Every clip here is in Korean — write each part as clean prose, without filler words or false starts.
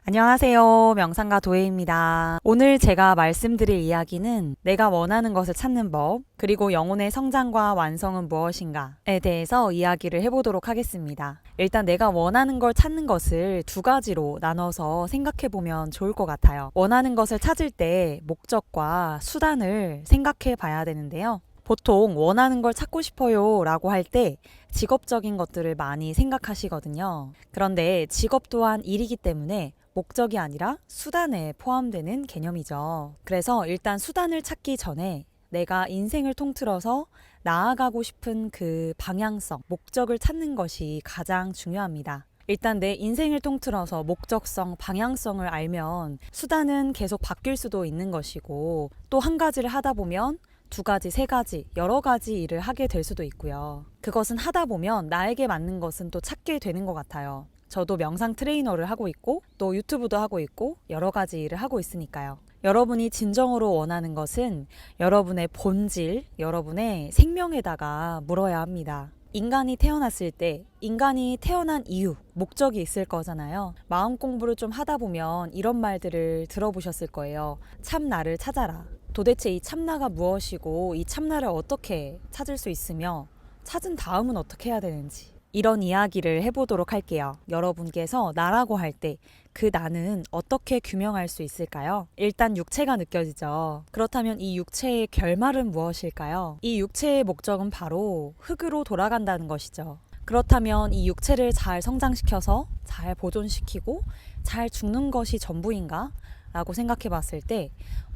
안녕하세요. 명상가 도혜입니다. 오늘 제가 말씀드릴 이야기는 내가 원하는 것을 찾는 법, 그리고 영혼의 성장과 완성은 무엇인가에 대해서 이야기를 해보도록 하겠습니다. 일단 내가 원하는 걸 찾는 것을 두 가지로 나눠서 생각해 보면 좋을 것 같아요. 원하는 것을 찾을 때 목적과 수단을 생각해 봐야 되는데요. 보통 원하는 걸 찾고 싶어요 라고 할 때 직업적인 것들을 많이 생각하시거든요. 그런데 직업 또한 일이기 때문에 목적이 아니라 수단에 포함되는 개념이죠. 그래서 일단 수단을 찾기 전에 내가 인생을 통틀어서 나아가고 싶은 그 방향성, 목적을 찾는 것이 가장 중요합니다. 일단 내 인생을 통틀어서 목적성, 방향성을 알면 수단은 계속 바뀔 수도 있는 것이고, 또 한 가지를 하다 보면 두 가지, 세 가지, 여러 가지 일을 하게 될 수도 있고요. 그것은 하다 보면 나에게 맞는 것은 또 찾게 되는 것 같아요. 저도 명상 트레이너를 하고 있고 또 유튜브도 하고 있고 여러 가지 일을 하고 있으니까요. 여러분이 진정으로 원하는 것은 여러분의 본질, 여러분의 생명에다가 물어야 합니다. 인간이 태어났을 때 인간이 태어난 이유, 목적이 있을 거잖아요. 마음 공부를 좀 하다 보면 이런 말들을 들어보셨을 거예요. 참 나를 찾아라. 도대체 이 참나가 무엇이고 이 참나를 어떻게 찾을 수 있으며 찾은 다음은 어떻게 해야 되는지, 이런 이야기를 해보도록 할게요. 여러분께서 나라고 할 때 그 나는 어떻게 규명할 수 있을까요? 일단 육체가 느껴지죠. 그렇다면 이 육체의 결말은 무엇일까요? 이 육체의 목적은 바로 흙으로 돌아간다는 것이죠. 그렇다면 이 육체를 잘 성장시켜서 잘 보존시키고 잘 죽는 것이 전부인가? 라고 생각해 봤을 때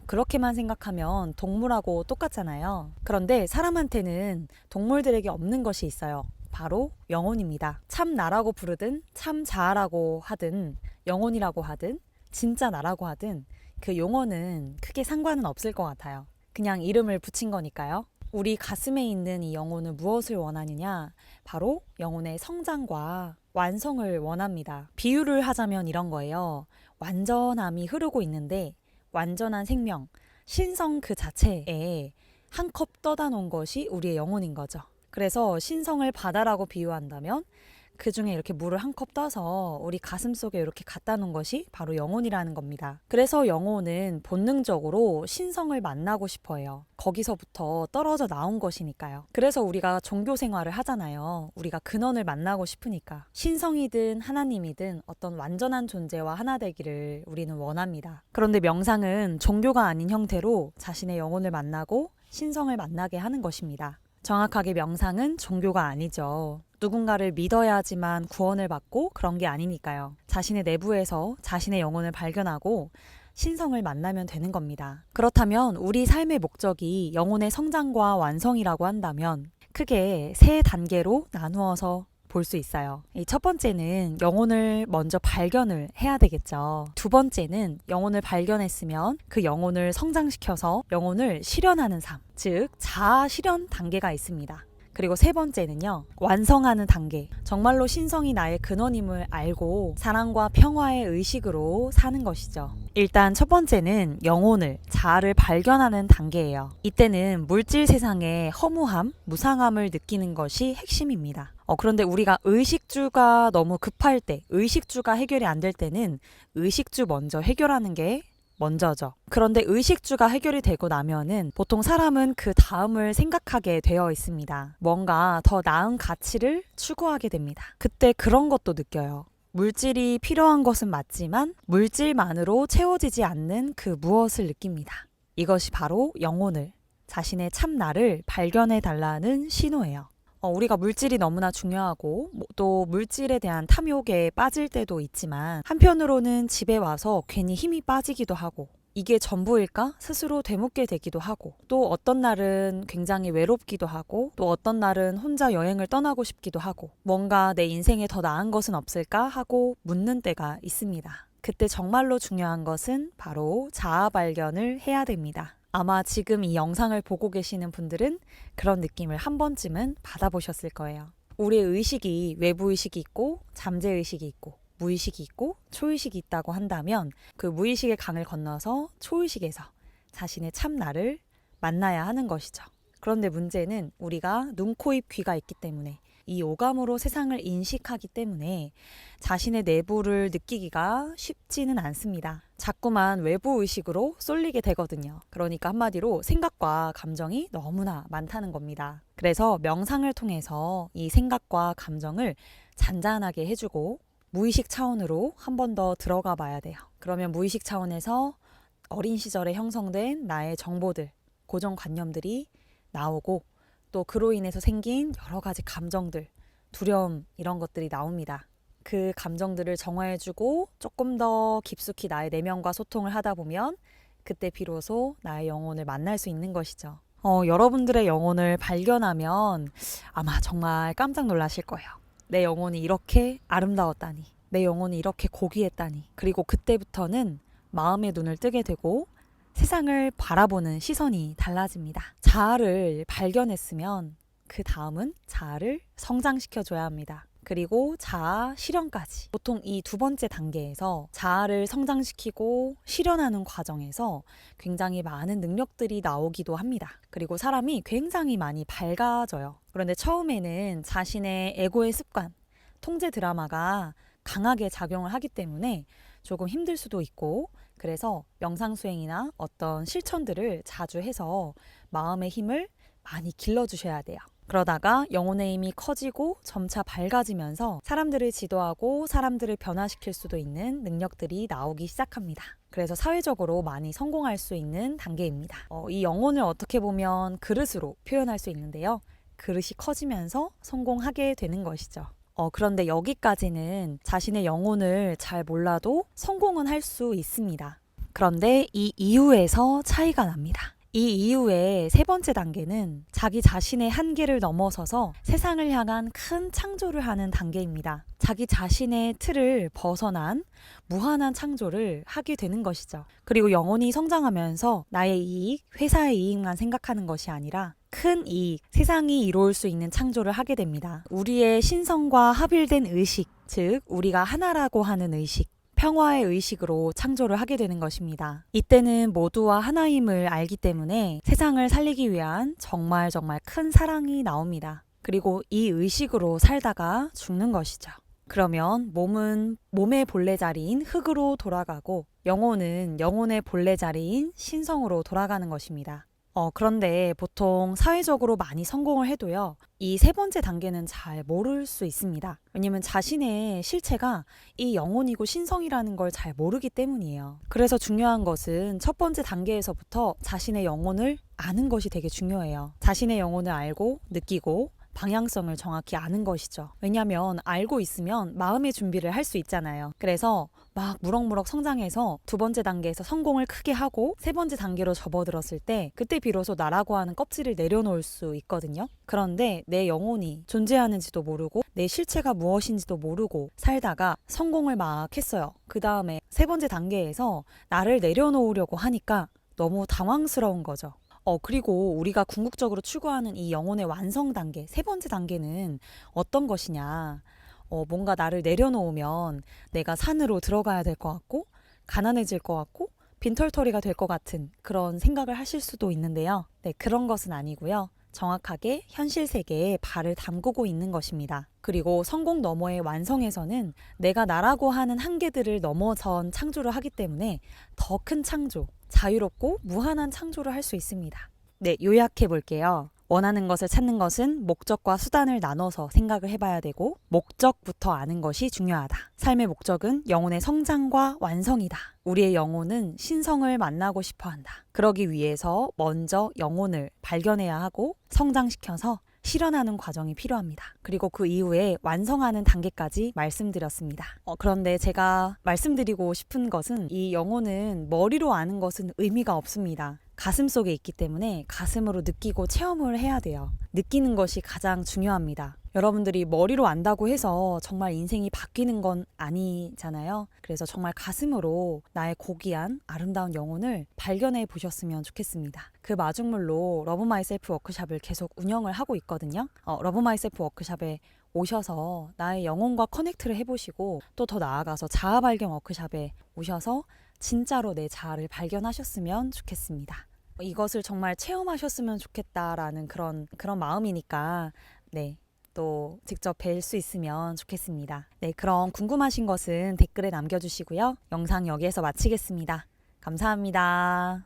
그렇게만 생각하면 동물하고 똑같잖아요. 그런데 사람한테는 동물들에게 없는 것이 있어요. 바로 영혼입니다. 참 나라고 부르든 참 자아라고 하든 영혼이라고 하든 진짜 나라고 하든 그 용어는 크게 상관은 없을 것 같아요. 그냥 이름을 붙인 거니까요. 우리 가슴에 있는 이 영혼은 무엇을 원하느냐? 바로 영혼의 성장과 완성을 원합니다. 비유를 하자면 이런 거예요. 완전함이 흐르고 있는데 완전한 생명, 신성 그 자체에 한 컵 떠다 놓은 것이 우리의 영혼인 거죠. 그래서 신성을 바다라고 비유한다면 그 중에 이렇게 물을 한 컵 떠서 우리 가슴 속에 이렇게 갖다 놓은 것이 바로 영혼이라는 겁니다. 그래서 영혼은 본능적으로 신성을 만나고 싶어 해요. 거기서부터 떨어져 나온 것이니까요. 그래서 우리가 종교 생활을 하잖아요. 우리가 근원을 만나고 싶으니까. 신성이든 하나님이든 어떤 완전한 존재와 하나 되기를 우리는 원합니다. 그런데 명상은 종교가 아닌 형태로 자신의 영혼을 만나고 신성을 만나게 하는 것입니다. 정확하게 명상은 종교가 아니죠. 누군가를 믿어야지만 구원을 받고 그런 게 아니니까요. 자신의 내부에서 자신의 영혼을 발견하고 신성을 만나면 되는 겁니다. 그렇다면 우리 삶의 목적이 영혼의 성장과 완성이라고 한다면 크게 세 단계로 나누어서 볼 수 있어요. 이 첫 번째는 영혼을 먼저 발견을 해야 되겠죠. 두 번째는 영혼을 발견했으면 그 영혼을 성장시켜서 영혼을 실현하는 삶, 즉 자아 실현 단계가 있습니다. 그리고 세 번째는요, 완성하는 단계. 정말로 신성이 나의 근원임을 알고 사랑과 평화의 의식으로 사는 것이죠. 일단 첫 번째는 영혼을, 자아를 발견하는 단계예요. 이때는 물질 세상의 허무함, 무상함을 느끼는 것이 핵심입니다. 그런데 우리가 의식주가 너무 급할 때, 의식주가 해결이 안 될 때는 의식주 먼저 해결하는 게 먼저죠. 그런데 의식주가 해결이 되고 나면은 보통 사람은 그 다음을 생각하게 되어 있습니다. 뭔가 더 나은 가치를 추구하게 됩니다. 그때 그런 것도 느껴요. 물질이 필요한 것은 맞지만 물질만으로 채워지지 않는 그 무엇을 느낍니다. 이것이 바로 영혼을, 자신의 참나를 발견해 달라는 신호예요. 우리가 물질이 너무나 중요하고 또 물질에 대한 탐욕에 빠질 때도 있지만 한편으로는 집에 와서 괜히 힘이 빠지기도 하고 이게 전부일까? 스스로 되묻게 되기도 하고 또 어떤 날은 굉장히 외롭기도 하고 또 어떤 날은 혼자 여행을 떠나고 싶기도 하고 뭔가 내 인생에 더 나은 것은 없을까 하고 묻는 때가 있습니다. 그때 정말로 중요한 것은 바로 자아 발견을 해야 됩니다. 아마 지금 이 영상을 보고 계시는 분들은 그런 느낌을 한 번쯤은 받아보셨을 거예요. 우리의 의식이 외부의식이 있고 잠재의식이 있고 무의식이 있고 초의식이 있다고 한다면 그 무의식의 강을 건너서 초의식에서 자신의 참나를 만나야 하는 것이죠. 그런데 문제는 우리가 눈, 코, 입, 귀가 있기 때문에 이 오감으로 세상을 인식하기 때문에 자신의 내부를 느끼기가 쉽지는 않습니다. 자꾸만 외부 의식으로 쏠리게 되거든요. 그러니까 한마디로 생각과 감정이 너무나 많다는 겁니다. 그래서 명상을 통해서 이 생각과 감정을 잔잔하게 해주고 무의식 차원으로 한 번 더 들어가 봐야 돼요. 그러면 무의식 차원에서 어린 시절에 형성된 나의 정보들, 고정관념들이 나오고 또 그로 인해서 생긴 여러 가지 감정들, 두려움 이런 것들이 나옵니다. 그 감정들을 정화해주고 조금 더 깊숙이 나의 내면과 소통을 하다 보면 그때 비로소 나의 영혼을 만날 수 있는 것이죠. 여러분들의 영혼을 발견하면 아마 정말 깜짝 놀라실 거예요. 내 영혼이 이렇게 아름다웠다니, 내 영혼이 이렇게 고귀했다니. 그리고 그때부터는 마음의 눈을 뜨게 되고 세상을 바라보는 시선이 달라집니다. 자아를 발견했으면 그 다음은 자아를 성장시켜줘야 합니다. 그리고 자아 실현까지. 보통 이 두 번째 단계에서 자아를 성장시키고 실현하는 과정에서 굉장히 많은 능력들이 나오기도 합니다. 그리고 사람이 굉장히 많이 밝아져요. 그런데 처음에는 자신의 에고의 습관, 통제 드라마가 강하게 작용을 하기 때문에 조금 힘들 수도 있고, 그래서 명상 수행이나 어떤 실천들을 자주 해서 마음의 힘을 많이 길러주셔야 돼요. 그러다가 영혼의 힘이 커지고 점차 밝아지면서 사람들을 지도하고 사람들을 변화시킬 수도 있는 능력들이 나오기 시작합니다. 그래서 사회적으로 많이 성공할 수 있는 단계입니다. 이 영혼을 어떻게 보면 그릇으로 표현할 수 있는데요. 그릇이 커지면서 성공하게 되는 것이죠. 그런데 여기까지는 자신의 영혼을 잘 몰라도 성공은 할 수 있습니다. 그런데 이 이후에서 차이가 납니다. 이 이후에 세 번째 단계는 자기 자신의 한계를 넘어서서 세상을 향한 큰 창조를 하는 단계입니다. 자기 자신의 틀을 벗어난 무한한 창조를 하게 되는 것이죠. 그리고 영혼이 성장하면서 나의 이익, 회사의 이익만 생각하는 것이 아니라 큰 이익, 세상이 이루어올 수 있는 창조를 하게 됩니다. 우리의 신성과 합일된 의식, 즉 우리가 하나라고 하는 의식, 평화의 의식으로 창조를 하게 되는 것입니다. 이때는 모두와 하나임을 알기 때문에 세상을 살리기 위한 정말 큰 사랑이 나옵니다. 그리고 이 의식으로 살다가 죽는 것이죠. 그러면 몸은 몸의 본래 자리인 흙으로 돌아가고 영혼은 영혼의 본래 자리인 신성으로 돌아가는 것입니다. 그런데 보통 사회적으로 많이 성공을 해도요, 이 세 번째 단계는 잘 모를 수 있습니다. 왜냐면 자신의 실체가 이 영혼이고 신성이라는 걸 잘 모르기 때문이에요. 그래서 중요한 것은 첫 번째 단계에서부터 자신의 영혼을 아는 것이 되게 중요해요. 자신의 영혼을 알고 느끼고 방향성을 정확히 아는 것이죠. 왜냐하면 알고 있으면 마음의 준비를 할 수 있잖아요. 그래서 막 무럭무럭 성장해서 두 번째 단계에서 성공을 크게 하고 세 번째 단계로 접어들었을 때 그때 비로소 나라고 하는 껍질을 내려놓을 수 있거든요. 그런데 내 영혼이 존재하는지도 모르고 내 실체가 무엇인지도 모르고 살다가 성공을 막 했어요. 그 다음에 세 번째 단계에서 나를 내려놓으려고 하니까 너무 당황스러운 거죠. 그리고 우리가 궁극적으로 추구하는 이 영혼의 완성 단계, 세 번째 단계는 어떤 것이냐. 뭔가 나를 내려놓으면 내가 산으로 들어가야 될 것 같고, 가난해질 것 같고, 빈털터리가 될 것 같은 그런 생각을 하실 수도 있는데요. 네, 그런 것은 아니고요. 정확하게 현실 세계에 발을 담그고 있는 것입니다. 그리고 성공 너머의 완성에서는 내가 나라고 하는 한계들을 넘어선 창조를 하기 때문에 더 큰 창조, 자유롭고 무한한 창조를 할 수 있습니다. 네, 요약해 볼게요. 원하는 것을 찾는 것은 목적과 수단을 나눠서 생각을 해봐야 되고 목적부터 아는 것이 중요하다. 삶의 목적은 영혼의 성장과 완성이다. 우리의 영혼은 신성을 만나고 싶어 한다. 그러기 위해서 먼저 영혼을 발견해야 하고 성장시켜서 실현하는 과정이 필요합니다. 그리고 그 이후에 완성하는 단계까지 말씀드렸습니다. 그런데 제가 말씀드리고 싶은 것은 이 영혼은 머리로 아는 것은 의미가 없습니다. 가슴 속에 있기 때문에 가슴으로 느끼고 체험을 해야 돼요. 느끼는 것이 가장 중요합니다. 여러분들이 머리로 안다고 해서 정말 인생이 바뀌는 건 아니잖아요. 그래서 정말 가슴으로 나의 고귀한 아름다운 영혼을 발견해 보셨으면 좋겠습니다. 그 마중물로 러브 마이셀프 워크샵을 계속 운영을 하고 있거든요. 러브 마이셀프 워크샵에 오셔서 나의 영혼과 커넥트를 해보시고 또 더 나아가서 자아 발견 워크샵에 오셔서 진짜로 내 자아를 발견하셨으면 좋겠습니다. 이것을 정말 체험하셨으면 좋겠다라는 그런 마음이니까 네. 또 직접 뵐 수 있으면 좋겠습니다. 네, 그럼 궁금하신 것은 댓글에 남겨주시고요. 영상 여기에서 마치겠습니다. 감사합니다.